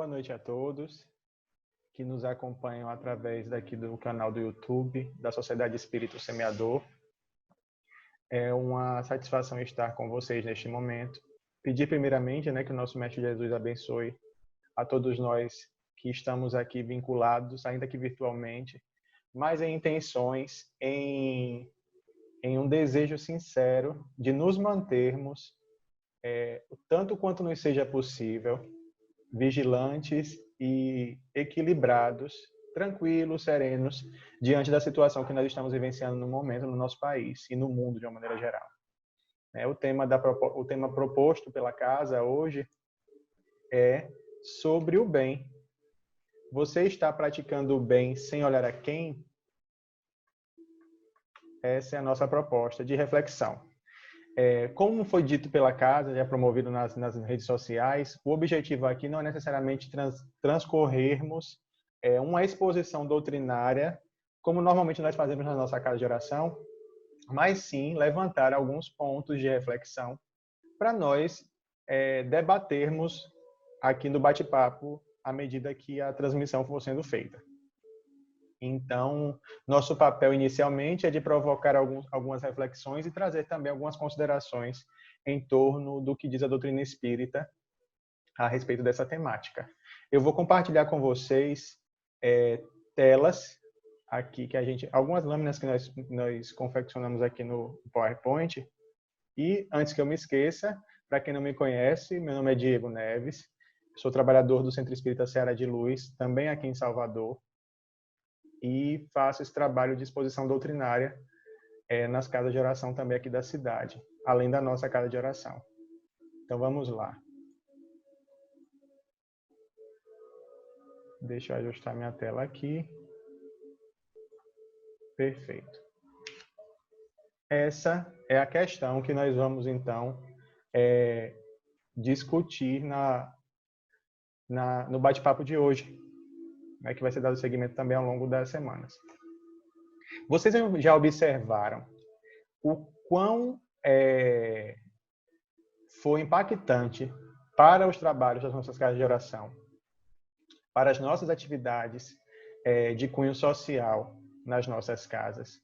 Boa noite a todos que nos acompanham através daqui do canal do YouTube da Sociedade Espírita Semeador. É uma satisfação estar com vocês neste momento. Pedir primeiramente, que o nosso Mestre Jesus abençoe a todos nós que estamos aqui vinculados, ainda que virtualmente, mas em intenções, em um desejo sincero de nos mantermos, tanto quanto nos seja possível, vigilantes e equilibrados, tranquilos, serenos, diante da situação que nós estamos vivenciando no momento no nosso país e no mundo de uma maneira geral. O tema proposto pela casa hoje é sobre o bem. Você está praticando o bem sem olhar a quem? Essa é a nossa proposta de reflexão. Como foi dito pela casa, já promovido nas redes sociais, o objetivo aqui não é necessariamente transcorrermos uma exposição doutrinária, como normalmente nós fazemos na nossa casa de oração, mas sim levantar alguns pontos de reflexão para nós debatermos aqui no bate-papo à medida que a transmissão for sendo feita. Então, nosso papel inicialmente é de provocar algumas reflexões e trazer também algumas considerações em torno do que diz a doutrina espírita a respeito dessa temática. Eu vou compartilhar com vocês telas aqui algumas lâminas que nós confeccionamos aqui no PowerPoint. E antes que eu me esqueça, para quem não me conhece, meu nome é Diego Neves, sou trabalhador do Centro Espírita Seara de Luz, também aqui em Salvador, e faço esse trabalho de exposição doutrinária nas casas de oração também aqui da cidade, além da nossa casa de oração. Então vamos lá. Deixa eu ajustar minha tela aqui. Perfeito. Essa é a questão que nós vamos, então, discutir no bate-papo de hoje, que vai ser dado seguimento também ao longo das semanas. Vocês já observaram o quão foi impactante para os trabalhos das nossas casas de oração, para as nossas atividades de cunho social nas nossas casas,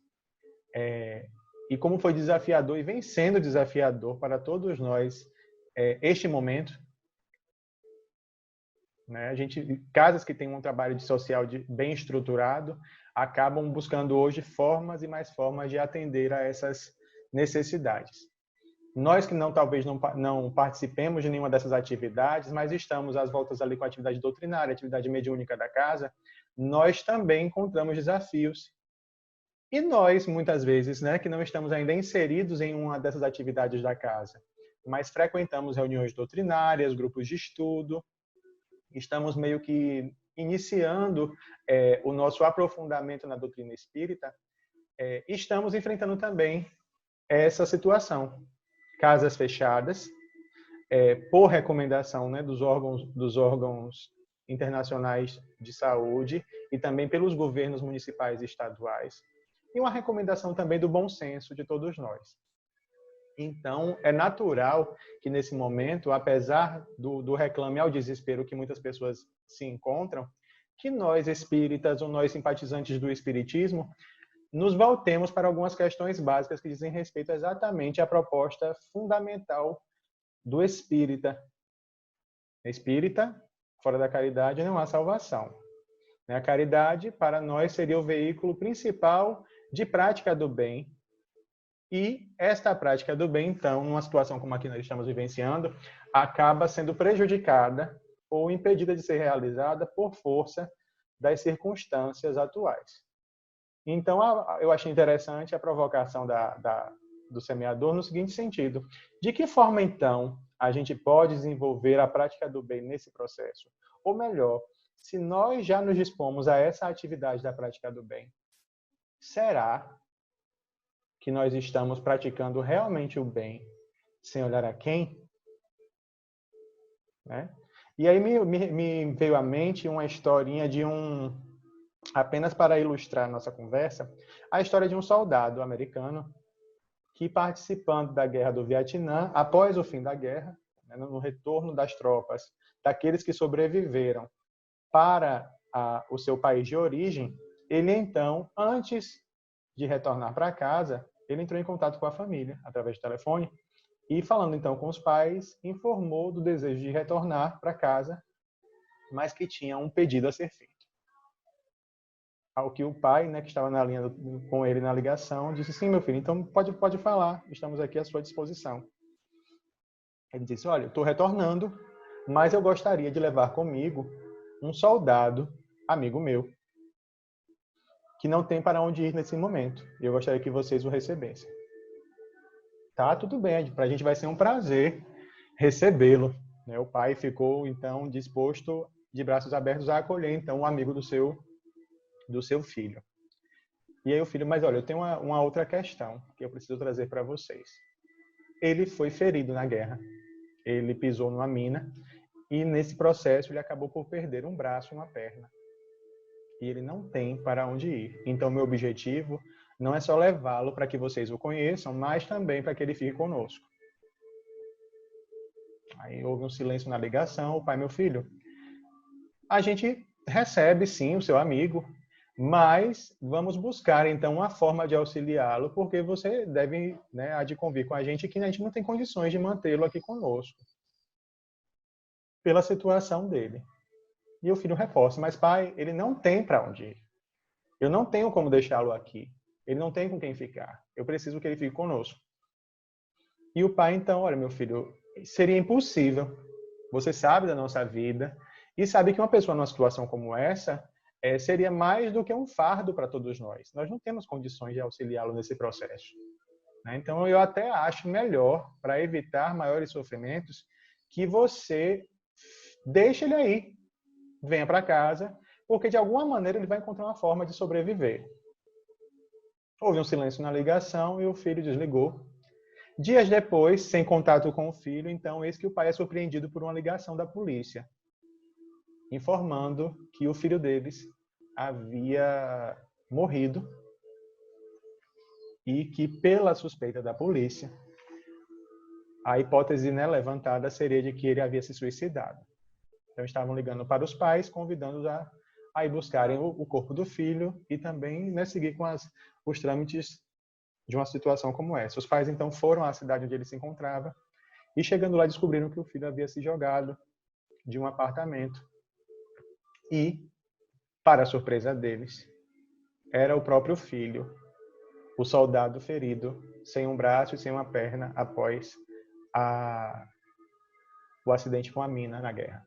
e como foi desafiador e vem sendo desafiador para todos nós este momento. Casas que têm um trabalho social bem estruturado acabam buscando hoje formas e mais formas de atender a essas necessidades. Nós que talvez não participemos de nenhuma dessas atividades, mas estamos às voltas ali com a atividade doutrinária, a atividade mediúnica da casa, nós também encontramos desafios. E nós, muitas vezes, que não estamos ainda inseridos em uma dessas atividades da casa, mas frequentamos reuniões doutrinárias, grupos de estudo, estamos meio que iniciando o nosso aprofundamento na doutrina espírita, estamos enfrentando também essa situação. Casas fechadas, por recomendação dos órgãos internacionais de saúde e também pelos governos municipais e estaduais, e uma recomendação também do bom senso de todos nós. Então, é natural que, nesse momento, apesar do reclame ao desespero que muitas pessoas se encontram, que nós espíritas ou nós simpatizantes do espiritismo nos voltemos para algumas questões básicas que dizem respeito exatamente à proposta fundamental do espírita. Espírita, fora da caridade, não há salvação. A caridade, para nós, seria o veículo principal de prática do bem. E esta prática do bem, então, numa situação como a que nós estamos vivenciando, acaba sendo prejudicada ou impedida de ser realizada por força das circunstâncias atuais. Então, eu achei interessante a provocação do semeador no seguinte sentido: de que forma, então, a gente pode desenvolver a prática do bem nesse processo? Ou melhor, se nós já nos dispomos a essa atividade da prática do bem, será que nós estamos praticando realmente o bem sem olhar a quem? E aí me veio à mente uma historinha apenas para ilustrar nossa conversa, a história de um soldado americano que, participando da guerra do Vietnã, após o fim da guerra, no retorno das tropas daqueles que sobreviveram para o seu país de origem, ele então, antes de retornar para casa, ele entrou em contato com a família através do telefone e, falando então com os pais, informou do desejo de retornar para casa, mas que tinha um pedido a ser feito. Ao que o pai, né, que estava na linha com ele na ligação, disse: sim, meu filho, então pode falar, estamos aqui à sua disposição. Ele disse: olha, eu estou retornando, mas eu gostaria de levar comigo um soldado, amigo meu, que não tem para onde ir nesse momento. E eu gostaria que vocês o recebessem. Tá, tudo bem, para a gente vai ser um prazer recebê-lo. O pai ficou, então, disposto, de braços abertos, a acolher, então, um amigo do seu filho. E aí o filho: mas olha, eu tenho uma outra questão que eu preciso trazer para vocês. Ele foi ferido na guerra. Ele pisou numa mina e, nesse processo, ele acabou por perder um braço e uma perna. E ele não tem para onde ir. Então, meu objetivo não é só levá-lo para que vocês o conheçam, mas também para que ele fique conosco. Aí houve um silêncio na ligação. O pai: meu filho, a gente recebe sim o seu amigo, mas vamos buscar então uma forma de auxiliá-lo, porque você deve, né, há de convir com a gente que a gente não tem condições de mantê-lo aqui conosco, pela situação dele. E o filho reforça: mas pai, ele não tem para onde ir. Eu não tenho como deixá-lo aqui. Ele não tem com quem ficar. Eu preciso que ele fique conosco. E o pai então: olha, meu filho, seria impossível. Você sabe da nossa vida e sabe que uma pessoa numa situação como essa seria mais do que um fardo para todos nós. Nós não temos condições de auxiliá-lo nesse processo. Então, eu até acho melhor, para evitar maiores sofrimentos, que você deixe ele aí, venha para casa, porque de alguma maneira ele vai encontrar uma forma de sobreviver. Houve um silêncio na ligação e o filho desligou. Dias depois, sem contato com o filho, então, eis que o pai é surpreendido por uma ligação da polícia, informando que o filho deles havia morrido e que, pela suspeita da polícia, a hipótese, né, levantada seria de que ele havia se suicidado. Então, estavam ligando para os pais, convidando-os a ir buscarem o corpo do filho e também, né, seguir com os trâmites de uma situação como essa. Os pais, então, foram à cidade onde ele se encontrava e, chegando lá, descobriram que o filho havia se jogado de um apartamento e, para a surpresa deles, era o próprio filho, o soldado ferido, sem um braço e sem uma perna após o acidente com a mina na guerra.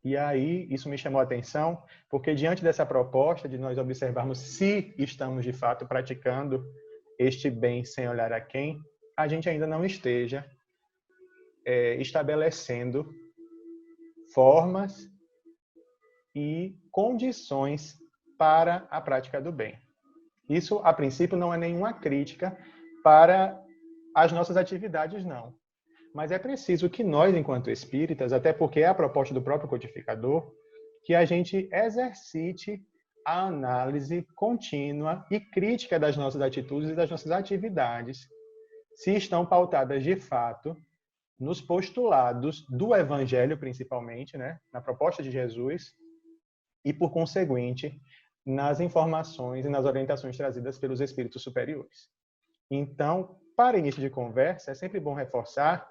E aí, isso me chamou a atenção, porque diante dessa proposta de nós observarmos se estamos de fato praticando este bem sem olhar a quem, a gente ainda não esteja estabelecendo formas e condições para a prática do bem. Isso, a princípio, não é nenhuma crítica para as nossas atividades, não. Mas é preciso que nós, enquanto espíritas, até porque é a proposta do próprio codificador, que a gente exercite a análise contínua e crítica das nossas atitudes e das nossas atividades, se estão pautadas de fato nos postulados do Evangelho, principalmente, né, na proposta de Jesus, e, por conseguinte, nas informações e nas orientações trazidas pelos espíritos superiores. Então, para início de conversa, é sempre bom reforçar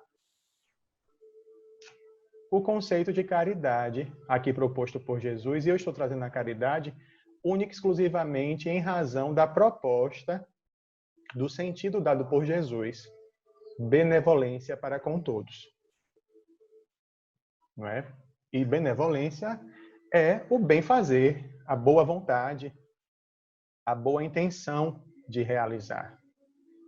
o conceito de caridade, aqui proposto por Jesus, e eu estou trazendo a caridade única e exclusivamente em razão da proposta, do sentido dado por Jesus, benevolência para com todos. Não é? E benevolência é o bem fazer, a boa vontade, a boa intenção de realizar.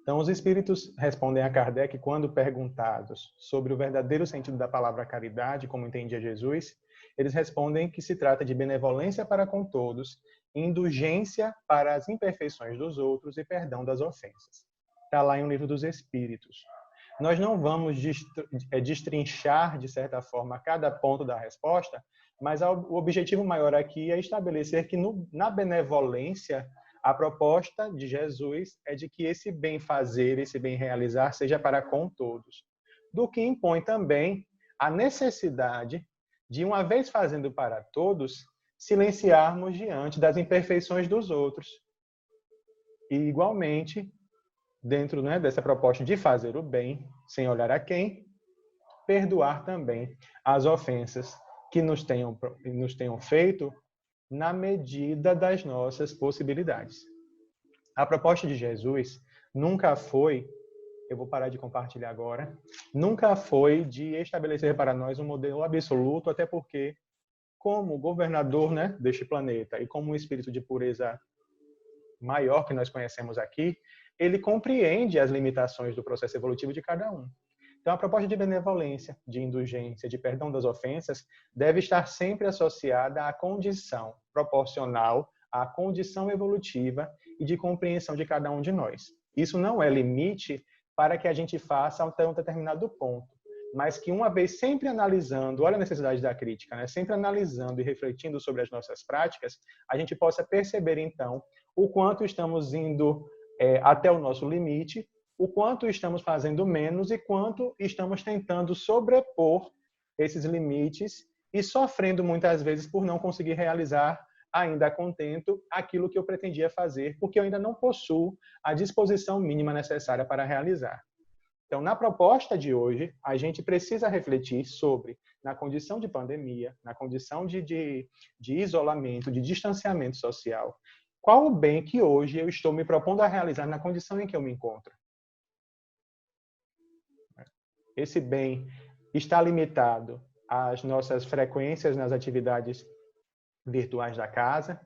Então, os espíritos respondem a Kardec quando perguntados sobre o verdadeiro sentido da palavra caridade, como entendia Jesus, eles respondem que se trata de benevolência para com todos, indulgência para as imperfeições dos outros e perdão das ofensas. Está lá em O Livro dos Espíritos. Nós não vamos destrinchar, de certa forma, cada ponto da resposta, mas o objetivo maior aqui é estabelecer que na benevolência, a proposta de Jesus é de que esse bem fazer, esse bem realizar, seja para com todos. Do que impõe também a necessidade de, uma vez fazendo para todos, silenciarmos diante das imperfeições dos outros. E, igualmente, dentro, né, dessa proposta de fazer o bem, sem olhar a quem, perdoar também as ofensas que nos tenham feito na medida das nossas possibilidades. A proposta de Jesus nunca foi, eu vou parar de compartilhar agora, nunca foi de estabelecer para nós um modelo absoluto, até porque, como governador, né, deste planeta e como um espírito de pureza maior que nós conhecemos aqui, ele compreende as limitações do processo evolutivo de cada um. Então, a proposta de benevolência, de indulgência, de perdão das ofensas, deve estar sempre associada à condição proporcional, à condição evolutiva e de compreensão de cada um de nós. Isso não é limite para que a gente faça até um determinado ponto, mas que, uma vez sempre analisando, olha a necessidade da crítica, né? Sempre analisando e refletindo sobre as nossas práticas, a gente possa perceber, então, o quanto estamos indo até o nosso limite, o quanto estamos fazendo menos e quanto estamos tentando sobrepor esses limites e sofrendo muitas vezes por não conseguir realizar ainda a contento aquilo que eu pretendia fazer, porque eu ainda não possuo a disposição mínima necessária para realizar. Então, na proposta de hoje, a gente precisa refletir sobre, na condição de pandemia, na condição de isolamento, de distanciamento social, qual o bem que hoje eu estou me propondo a realizar na condição em que eu me encontro. Esse bem está limitado às nossas frequências nas atividades virtuais da casa.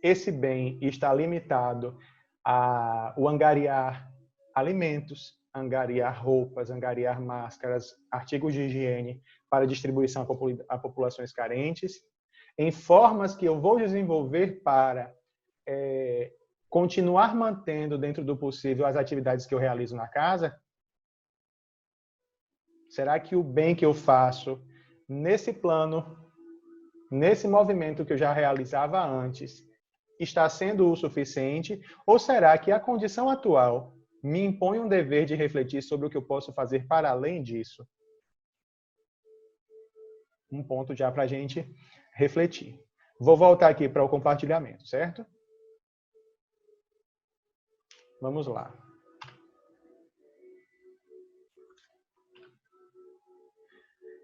Esse bem está limitado ao angariar alimentos, angariar roupas, angariar máscaras, artigos de higiene para distribuição a populações carentes, em formas que eu vou desenvolver para continuar mantendo dentro do possível as atividades que eu realizo na casa. Será que o bem que eu faço nesse plano, nesse movimento que eu já realizava antes, está sendo o suficiente? Ou será que a condição atual me impõe um dever de refletir sobre o que eu posso fazer para além disso? Um ponto já para a gente refletir. Vou voltar aqui para o compartilhamento, certo? Vamos lá.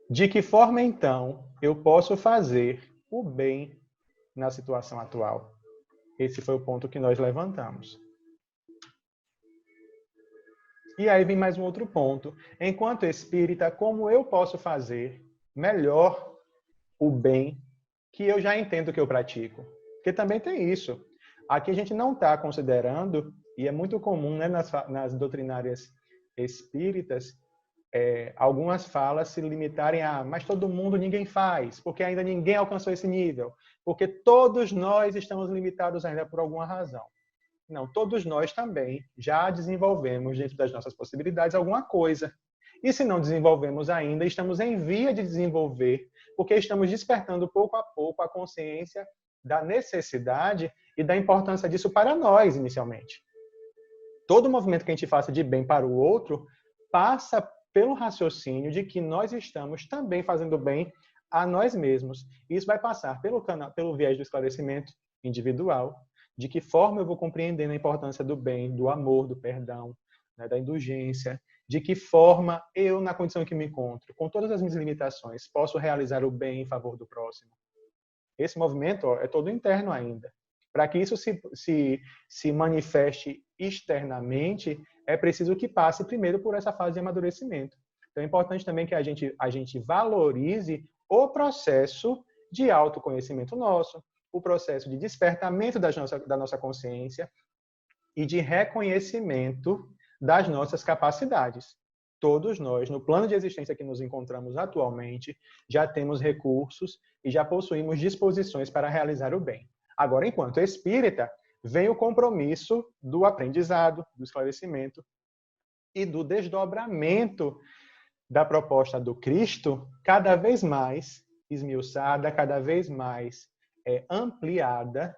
De que forma, então, eu posso fazer o bem na situação atual? Esse foi o ponto que nós levantamos. E aí vem mais um outro ponto. Enquanto espírita, como eu posso fazer melhor o bem que eu já entendo que eu pratico? Porque também tem isso. Aqui a gente não está considerando, e é muito comum, né, nas doutrinárias espíritas, algumas falas se limitarem a mas todo mundo, ninguém faz, porque ainda ninguém alcançou esse nível, porque todos nós estamos limitados ainda por alguma razão. Não, todos nós também já desenvolvemos dentro das nossas possibilidades alguma coisa. E se não desenvolvemos ainda, estamos em via de desenvolver, porque estamos despertando pouco a pouco a consciência da necessidade e da importância disso para nós, inicialmente. Todo movimento que a gente faça de bem para o outro passa pelo raciocínio de que nós estamos também fazendo bem a nós mesmos. Isso vai passar pelo viés do esclarecimento individual, de que forma eu vou compreendendo a importância do bem, do amor, do perdão, né, da indulgência, de que forma eu, na condição em que me encontro, com todas as minhas limitações, posso realizar o bem em favor do próximo. Esse movimento é todo interno ainda. Para que isso se manifeste externamente, é preciso que passe primeiro por essa fase de amadurecimento. Então é importante também que a gente valorize o processo de autoconhecimento nosso, o processo de despertamento da nossa consciência e de reconhecimento das nossas capacidades. Todos nós, no plano de existência que nos encontramos atualmente, já temos recursos e já possuímos disposições para realizar o bem. Agora, enquanto espírita, vem o compromisso do aprendizado, do esclarecimento e do desdobramento da proposta do Cristo, cada vez mais esmiuçada, cada vez mais ampliada,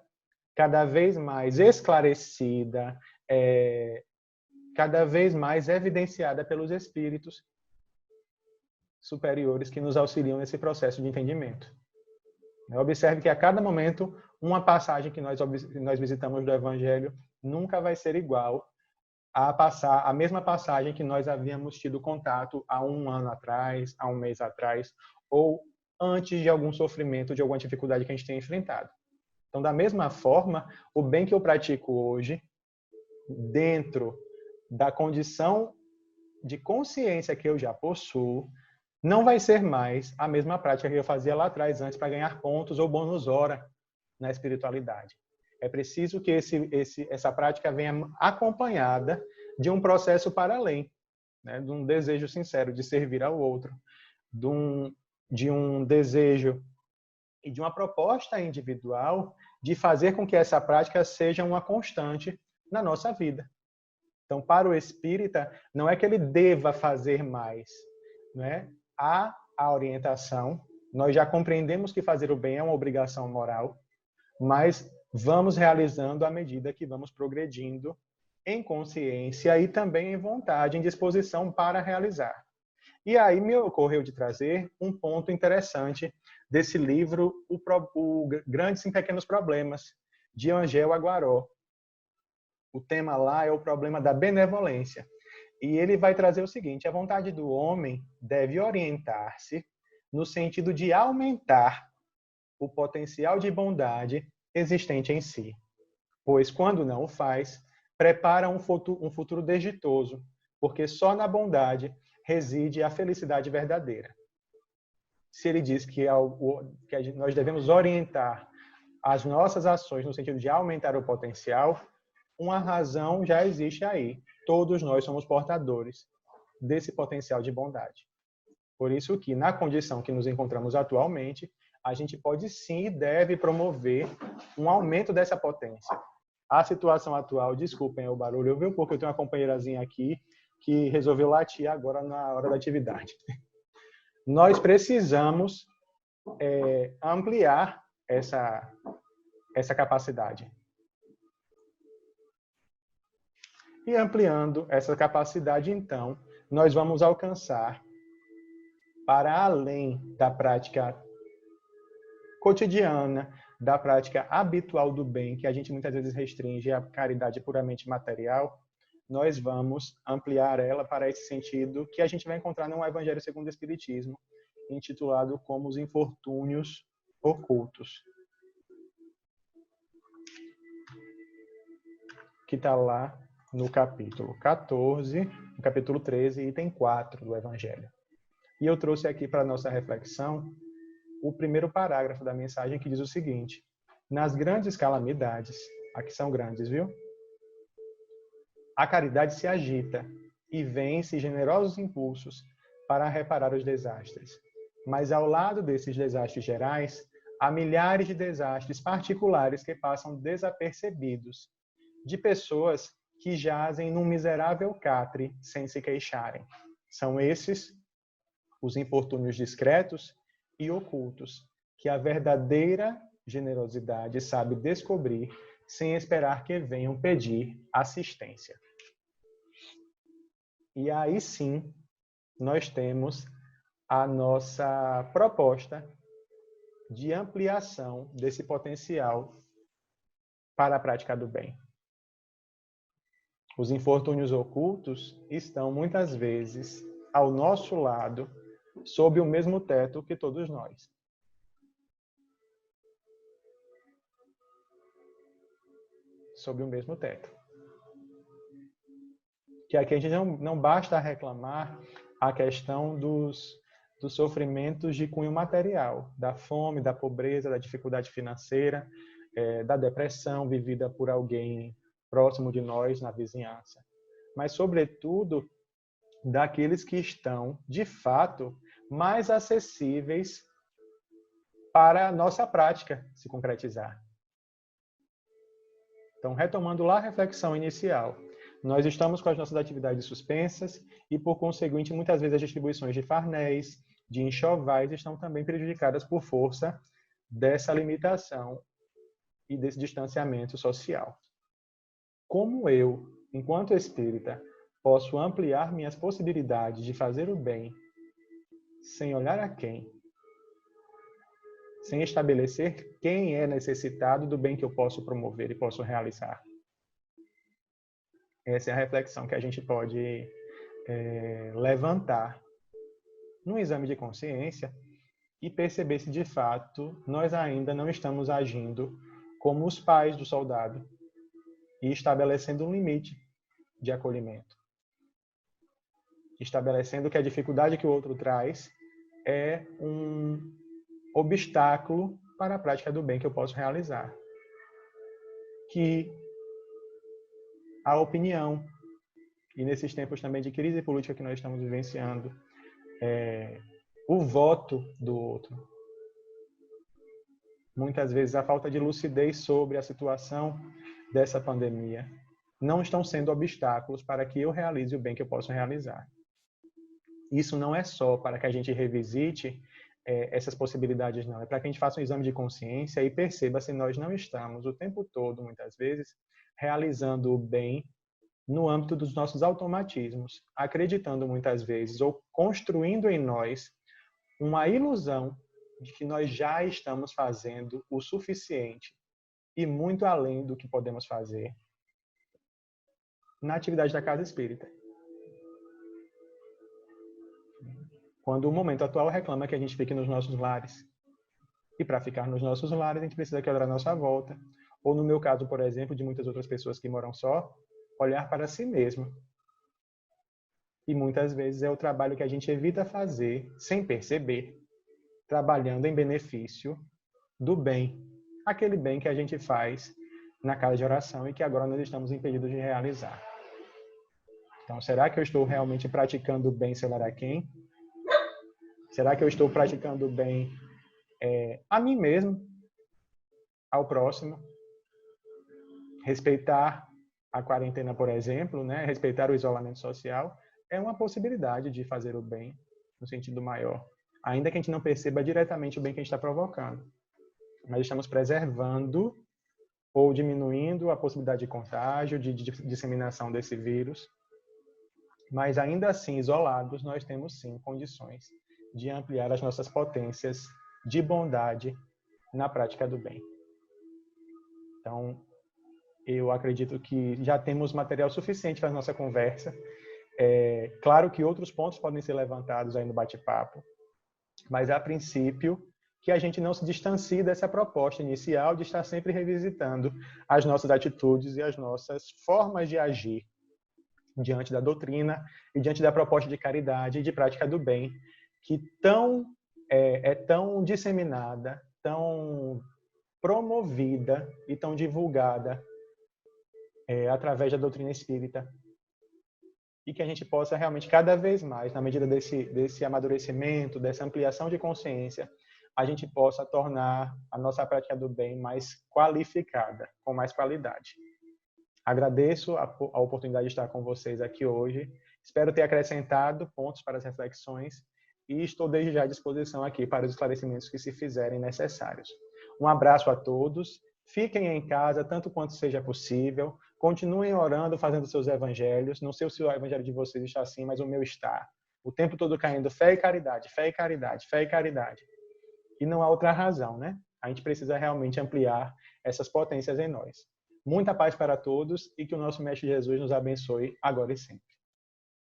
cada vez mais esclarecida, cada vez mais evidenciada pelos espíritos superiores que nos auxiliam nesse processo de entendimento. Observe que a cada momento, uma passagem que nós visitamos do Evangelho nunca vai ser igual a mesma passagem que nós havíamos tido contato há um ano atrás, há um mês atrás, ou antes de algum sofrimento, de alguma dificuldade que a gente tenha enfrentado. Então, da mesma forma, o bem que eu pratico hoje, dentro da condição de consciência que eu já possuo, não vai ser mais a mesma prática que eu fazia lá atrás, antes, para ganhar pontos ou bônus hora na espiritualidade. É preciso que essa prática venha acompanhada de um processo para além, né? De um desejo sincero de servir ao outro, de um desejo e de uma proposta individual de fazer com que essa prática seja uma constante na nossa vida. Então, para o espírita, não é que ele deva fazer mais, né? Há a orientação, nós já compreendemos que fazer o bem é uma obrigação moral, mas vamos realizando à medida que vamos progredindo em consciência e também em vontade, em disposição para realizar. E aí me ocorreu de trazer um ponto interessante desse livro, o Grandes e Pequenos Problemas, de Angel Aguaró. O tema lá é o problema da benevolência. E ele vai trazer o seguinte: a vontade do homem deve orientar-se no sentido de aumentar o potencial de bondade existente em si, pois quando não o faz, prepara um futuro desditoso, porque só na bondade reside a felicidade verdadeira. Se ele diz que nós devemos orientar as nossas ações no sentido de aumentar o potencial, uma razão já existe aí. Todos nós somos portadores desse potencial de bondade. Por isso que, na condição que nos encontramos atualmente, a gente pode sim e deve promover um aumento dessa potência. A situação atual, desculpem o barulho, viu? Porque eu tenho uma companheirazinha aqui que resolveu latir agora na hora da atividade. Nós precisamos ampliar essa capacidade. E ampliando essa capacidade, então, nós vamos alcançar, para além da prática cotidiana, da prática habitual do bem, que a gente muitas vezes restringe à caridade puramente material, nós vamos ampliar ela para esse sentido que a gente vai encontrar no Evangelho segundo o Espiritismo, intitulado como os infortúnios ocultos, que está lá no capítulo 14, no capítulo 13, item 4 do Evangelho. E eu trouxe aqui para a nossa reflexão o primeiro parágrafo da mensagem, que diz o seguinte: nas grandes calamidades, aqui são grandes, viu? A caridade se agita e vence generosos impulsos para reparar os desastres. Mas ao lado desses desastres gerais, há milhares de desastres particulares que passam desapercebidos, de pessoas que jazem num miserável catre sem se queixarem. São esses os infortúnios discretos e ocultos, que a verdadeira generosidade sabe descobrir sem esperar que venham pedir assistência. E aí sim, nós temos a nossa proposta de ampliação desse potencial para a prática do bem. Os infortúnios ocultos estão muitas vezes ao nosso lado, sob o mesmo teto que todos nós. Sob o mesmo teto. Que aqui a gente não basta reclamar a questão dos sofrimentos de cunho material, da fome, da pobreza, da dificuldade financeira, da depressão vivida por alguém próximo de nós, na vizinhança. Mas, sobretudo, daqueles que estão, de fato, mais acessíveis para a nossa prática se concretizar. Então, retomando lá a reflexão inicial, nós estamos com as nossas atividades suspensas e, por conseguinte, muitas vezes as distribuições de farnéis, de enxovais, estão também prejudicadas por força dessa limitação e desse distanciamento social. Como eu, enquanto espírita, posso ampliar minhas possibilidades de fazer o bem sem olhar a quem, sem estabelecer quem é necessitado do bem que eu posso promover e posso realizar. Essa é a reflexão que a gente pode levantar num exame de consciência e perceber se de fato nós ainda não estamos agindo como os pais do soldado e estabelecendo um limite de acolhimento. Estabelecendo que a dificuldade que o outro traz é um obstáculo para a prática do bem que eu posso realizar. Que a opinião, e nesses tempos também de crise política que nós estamos vivenciando, o voto do outro. Muitas vezes a falta de lucidez sobre a situação dessa pandemia não estão sendo obstáculos para que eu realize o bem que eu posso realizar. Isso não é só para que a gente revisite essas possibilidades, não. É para que a gente faça um exame de consciência e perceba se nós não estamos o tempo todo, muitas vezes, realizando o bem no âmbito dos nossos automatismos, acreditando muitas vezes ou construindo em nós uma ilusão de que nós já estamos fazendo o suficiente e muito além do que podemos fazer na atividade da casa espírita. Quando o momento atual reclama que a gente fique nos nossos lares. E para ficar nos nossos lares, a gente precisa que olhar a nossa volta. Ou no meu caso, por exemplo, de muitas outras pessoas que moram só, olhar para si mesmo. E muitas vezes é o trabalho que a gente evita fazer, sem perceber, trabalhando em benefício do bem. Aquele bem que a gente faz na casa de oração e que agora nós estamos impedidos de realizar. Então, será que eu estou realmente praticando o bem, sei lá a quem? Será que eu estou praticando o bem a mim mesmo, ao próximo? Respeitar a quarentena, por exemplo, né? Respeitar o isolamento social, é uma possibilidade de fazer o bem no sentido maior. Ainda que a gente não perceba diretamente o bem que a gente está provocando. Mas estamos preservando ou diminuindo a possibilidade de contágio, de disseminação desse vírus. Mas ainda assim, isolados, nós temos sim condições de ampliar as nossas potências de bondade na prática do bem. Então, eu acredito que já temos material suficiente para a nossa conversa. Claro que outros pontos podem ser levantados aí no bate-papo, mas a princípio que a gente não se distancie dessa proposta inicial de estar sempre revisitando as nossas atitudes e as nossas formas de agir diante da doutrina e diante da proposta de caridade e de prática do bem, que é tão disseminada, tão promovida e tão divulgada através da doutrina espírita. E que a gente possa realmente, cada vez mais, na medida desse amadurecimento, dessa ampliação de consciência, a gente possa tornar a nossa prática do bem mais qualificada, com mais qualidade. Agradeço a oportunidade de estar com vocês aqui hoje. Espero ter acrescentado pontos para as reflexões e estou desde já à disposição aqui para os esclarecimentos que se fizerem necessários. Um abraço a todos. Fiquem em casa tanto quanto seja possível. Continuem orando, fazendo seus evangelhos. Não sei se o evangelho de vocês está assim, mas o meu está. O tempo todo caindo fé e caridade, fé e caridade, fé e caridade. E não há outra razão, né? A gente precisa realmente ampliar essas potências em nós. Muita paz para todos e que o nosso Mestre Jesus nos abençoe agora e sempre.